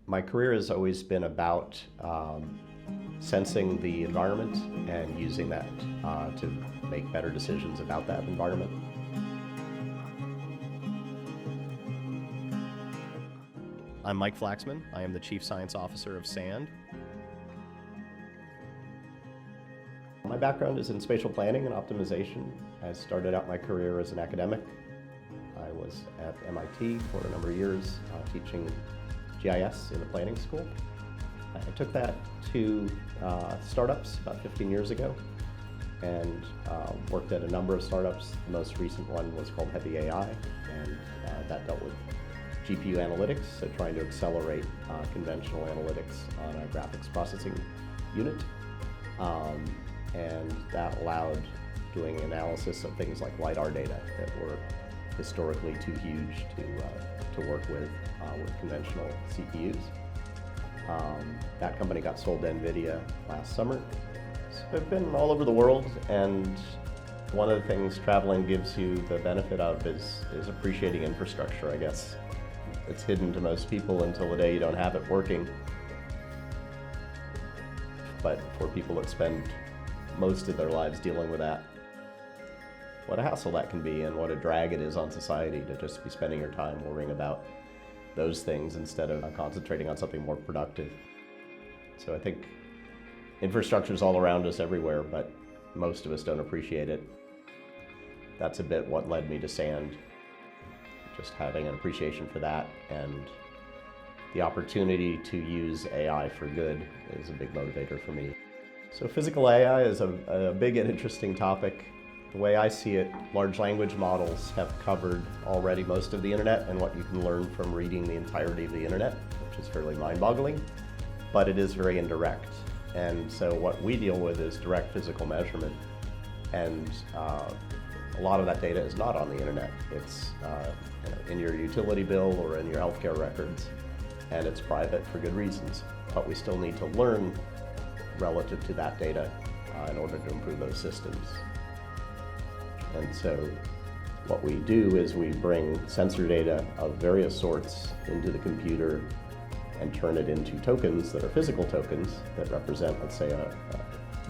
My career has always been about sensing the environment and using that to make better decisions about that environment. I'm Mike Flaxman. I am the Chief Science Officer of Sand. My background is in spatial planning and optimization. I started out my career as an academic. I was at MIT for a number of years teaching GIS in the planning school. I took that to startups about 15 years ago and worked at a number of startups. The most recent one was called Heavy AI, and that dealt with GPU analytics, so trying to accelerate conventional analytics on a graphics processing unit. And that allowed doing analysis of things like LiDAR data that were historically too huge to work with conventional CPUs. That company got sold to NVIDIA last summer. So I've been all over the world, and one of the things traveling gives you the benefit of is appreciating infrastructure, I guess. It's hidden to most people until the day you don't have it working. But for people that spend most of their lives dealing with that, what a hassle that can be and what a drag it is on society to just be spending your time worrying about those things instead of concentrating on something more productive. So I think infrastructure is all around us everywhere, but most of us don't appreciate it. That's a bit what led me to Sand, just having an appreciation for that, and the opportunity to use AI for good is a big motivator for me. So physical AI is a big and interesting topic. The way I see it, large language models have covered already most of the internet and what you can learn from reading the entirety of the internet, which is fairly mind-boggling, but it is very indirect. And so what we deal with is direct physical measurement, and a lot of that data is not on the internet. It's in your utility bill or in your healthcare records, and it's private for good reasons. But we still need to learn relative to that data in order to improve those systems. And so what we do is we bring sensor data of various sorts into the computer and turn it into tokens that are physical tokens that represent, let's say, a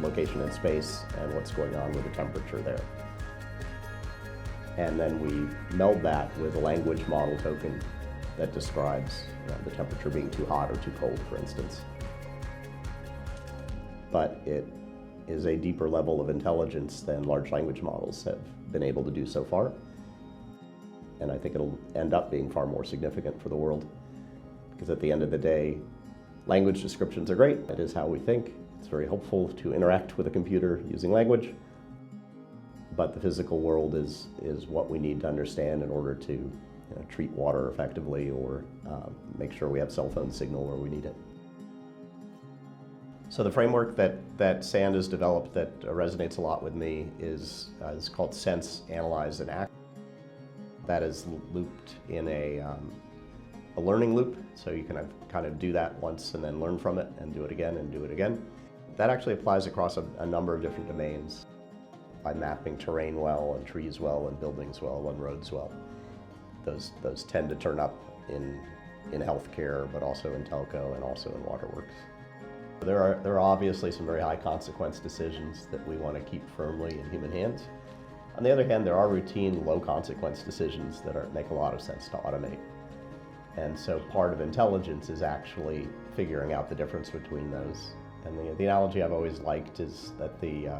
location in space and what's going on with the temperature there. And then we meld that with a language model token that describes the temperature being too hot or too cold, for instance. But it is a deeper level of intelligence than large language models have been able to do so far. And I think it'll end up being far more significant for the world, because at the end of the day, language descriptions are great. It is how we think. It's very helpful to interact with a computer using language. But the physical world is what we need to understand in order to treat water effectively or make sure we have cell phone signal where we need it. So the framework that Sand has developed that resonates a lot with me is called Sense, Analyze, and Act. That is looped in a learning loop, so you can kind of do that once and then learn from it and do it again and do it again. That actually applies across a number of different domains by mapping terrain well and trees well and buildings well and roads well. Those tend to turn up in healthcare, but also in telco and also in waterworks. There are obviously some very high consequence decisions that we want to keep firmly in human hands. On the other hand, there are routine low consequence decisions that make a lot of sense to automate. And so part of intelligence is actually figuring out the difference between those. And the analogy I've always liked is that the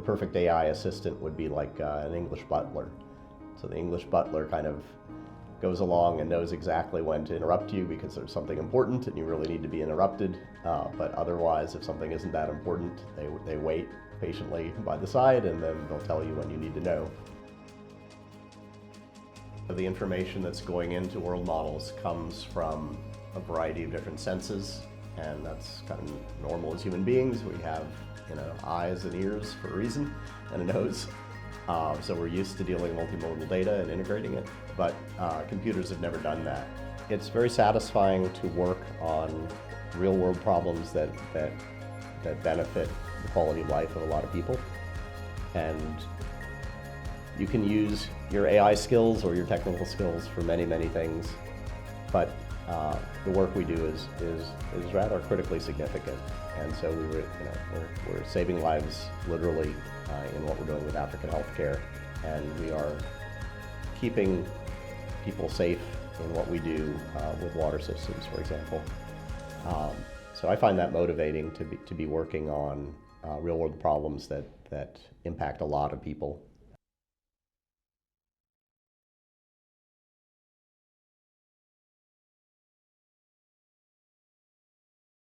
perfect AI assistant would be like an English butler. So the English butler kind of goes along and knows exactly when to interrupt you because there's something important and you really need to be interrupted. But otherwise, if something isn't that important, they wait patiently by the side and then they'll tell you when you need to know. The information that's going into world models comes from a variety of different senses, and that's kind of normal as human beings. We have eyes and ears for a reason, and a nose. So we're used to dealing with multimodal data and integrating it, but computers have never done that. It's very satisfying to work on real-world problems that benefit the quality of life of a lot of people. And you can use your AI skills or your technical skills for many, many things, but the work we do is rather critically significant. And so we're saving lives literally in what we're doing with African healthcare, and we are keeping people safe in what we do with water systems, for example. So I find that motivating to be working on real-world problems that impact a lot of people.